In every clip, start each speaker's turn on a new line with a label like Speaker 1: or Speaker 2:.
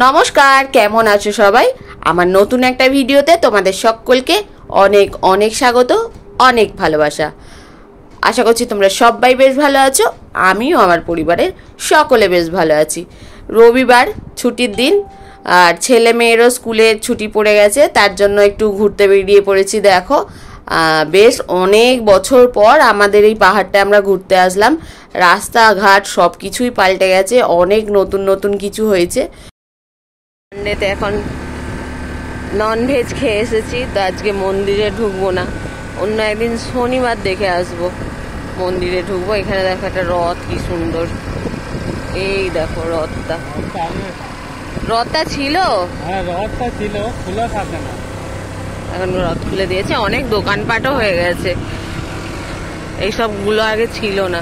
Speaker 1: নমস্কার, কেমন আছো সবাই? আমার নতুন একটা ভিডিওতে তোমাদের সকলকে অনেক অনেক স্বাগত, অনেক ভালোবাসা। আশা করছি তোমরা সবাই বেশ ভালো আছো। আমিও আমার পরিবারের সকলে বেশ ভালো আছি। রবিবার ছুটির দিন, আর ছেলে মেয়েরও স্কুলের ছুটি পড়ে গেছে, তার জন্য একটু ঘুরতে বেরিয়ে পড়েছি। দেখো, বেশ অনেক বছর পর আমাদের এই পাহাড়টা আমরা ঘুরতে আসলাম। রাস্তাঘাট সব কিছুই পাল্টে গেছে, অনেক নতুন নতুন কিছু হয়েছে। সানডেতে এখন ননভেজ খেয়ে এসেছি, তো আজকে মন্দিরে ঢুকবো না, অন্য একদিন শনিবার দেখে আসবো। মন্দিরে ঢুকবো। এখানে দেখো একটা রথ, কি সুন্দর। এই দেখো রথটা ছিল,
Speaker 2: রথটা ছিল, খোলা থাকে না,
Speaker 1: এখন রথ খুলে দিয়েছে। অনেক দোকানপাটও হয়ে গেছে, এইসব গুলো আগে ছিল না।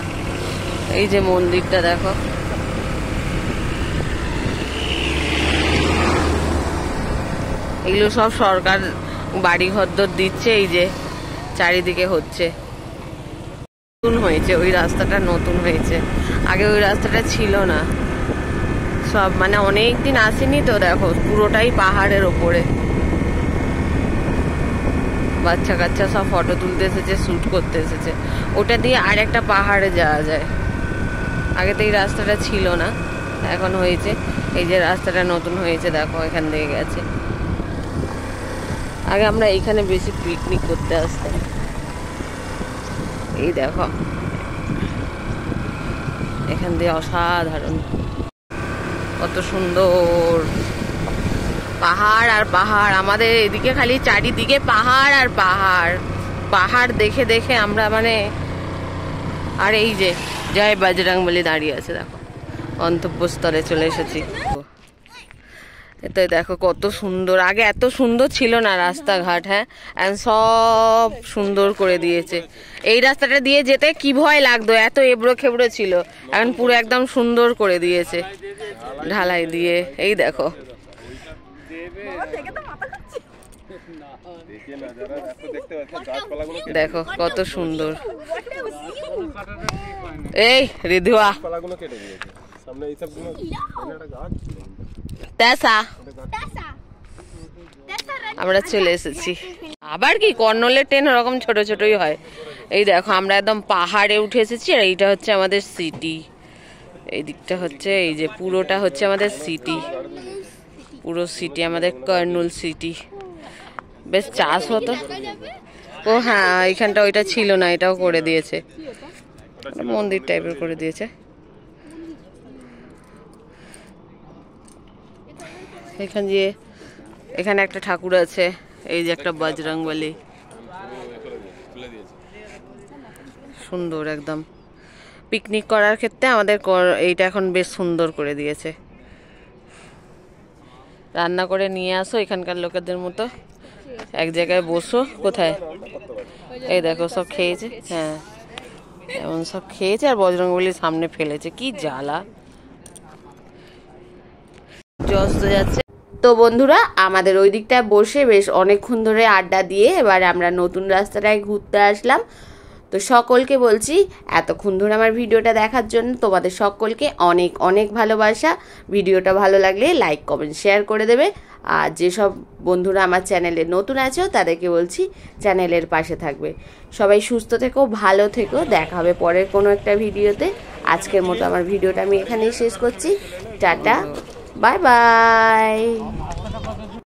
Speaker 1: এই যে মন্দিরটা দেখো, এগুলো সব সরকার বাড়ি ঘরদর দিচ্ছে। এই যে চারিদিকে হচ্ছে, নতুন হয়েছে, ওই রাস্তাটা নতুন হয়েছে, আগে ওই রাস্তাটা ছিল না। সব মানে অনেক দিন আসেনি তো, দেখো পুরোটাই পাহাড়ের ওপরে। বাচ্চা কাচ্চা সব ফটো তুলতে এসেছে, শ্যুট করতে এসেছে। ওটা দিয়ে আর একটা পাহাড়ে যাওয়া যায়। আগে তো এই রাস্তাটা ছিল না, এখন হয়েছে। এই যে রাস্তাটা নতুন হয়েছে, দেখো এখান থেকে গেছে। আগে আমরা এইখানে বেশি পিকনিক করতে আসতাম। এই দেখো, এখান দিয়ে অসাধারণ, কত সুন্দর পাহাড় আর পাহাড়। আমাদের এদিকে খালি চারিদিকে পাহাড় আর পাহাড়। পাহাড় দেখে দেখে আমরা মানে, আর এই যে জয় বজরংবলী দাঁড়িয়ে আছে, দেখো গন্তব্যস্থলে চলে এসেছি। এতে দেখো কত সুন্দর, আগে এত সুন্দর ছিল না রাস্তাঘাট। হ্যাঁ, সব সুন্দর করে দিয়েছে। এই রাস্তাটা দিয়ে যেতে কি ভয় লাগতো, এত এবড়ো খেবড়ো ছিল, এখন পুরো একদম সুন্দর করে দিয়েছে ঢালাই দিয়ে। এই দেখো, দেখো কত সুন্দর। এই রিধুয়া আমরা চলে এসেছি। আবার কি কর্নলের ট্রেন ওরকম ছোট ছোটই হয়। এই দেখো, আমরা একদম পাহাড়ে উঠে এসেছি, আর এইটা হচ্ছে আমাদের সিটি। এই দিকটা হচ্ছে, এই যে পুরোটা হচ্ছে আমাদের সিটি, পুরো সিটি আমাদের কর্নুল সিটি। বেশ চাষ হতো। ও হ্যাঁ, এইখানটা ওইটা ছিল না, এটাও করে দিয়েছে, মন্দির টাইপের করে দিয়েছে। এখান দিয়ে, এখানে একটা ঠাকুর আছে, এই যে একটা বজরংবলী, সুন্দর একদম। পিকনিক করার ক্ষেত্রে আমাদের এইটা এখন বেশ সুন্দর করে দিয়েছে। রান্না করে নিয়ে আসো এখানকার লোকেদের মতো, এক জায়গায় বসো। কোথায়? এই দেখো সব খেয়েছে। হ্যাঁ, এমন সব খেয়েছে, আর বজরংবলীর সামনে ফেলেছে, কি জ্বালা। অস্ত যাচ্ছে। তো বন্ধুরা, আমাদের ওই দিকটায় বসে বেশ অনেকক্ষণ ধরে আড্ডা দিয়ে এবার আমরা নতুন রাস্তাটায় ঘুরতে আসলাম। তো সকলকে বলছি, এতক্ষণ ধরে আমার ভিডিওটা দেখার জন্য তোমাদের সকলকে অনেক অনেক ভালোবাসা। ভিডিওটা ভালো লাগলে লাইক কমেন্ট শেয়ার করে দেবে। আর যেসব বন্ধুরা আমার চ্যানেলে নতুন আছো তাদেরকে বলছি চ্যানেলের পাশে থাকবে। সবাই সুস্থ থেকো, ভালো থেকো, দেখা হবে পরের কোনো একটা ভিডিওতে। আজকের মতো আমার ভিডিওটা আমি এখানেই শেষ করছি। Tata, bye bye.